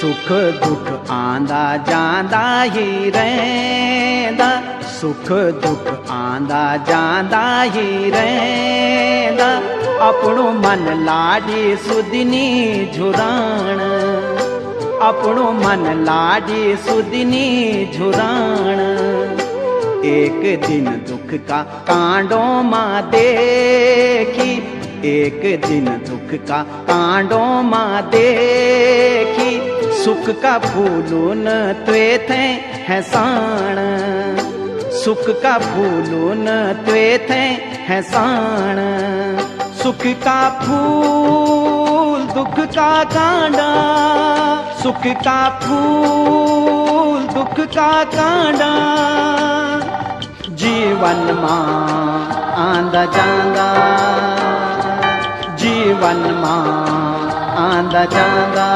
सुख दुख आंदा जांदा ही रहंदा, सुख दुख आंदा जांदा ही रहंदा। अपनो मन लाडी सुदनी झुराण, अपनो मन लाडी सुदनी झुराण। एक दिन दुख का कांडों मां देखी, एक दिन दुख का कांडों मां देखी। सुख का फूलून त्वे थे है साण, सुख का फूलून त्वे थे है साण। सुख का फूल दुख का कांडा, सुख का फूल दुख का कांडा। जीवन मां आंदा जांदा, जीवन मां आंदा जांदा।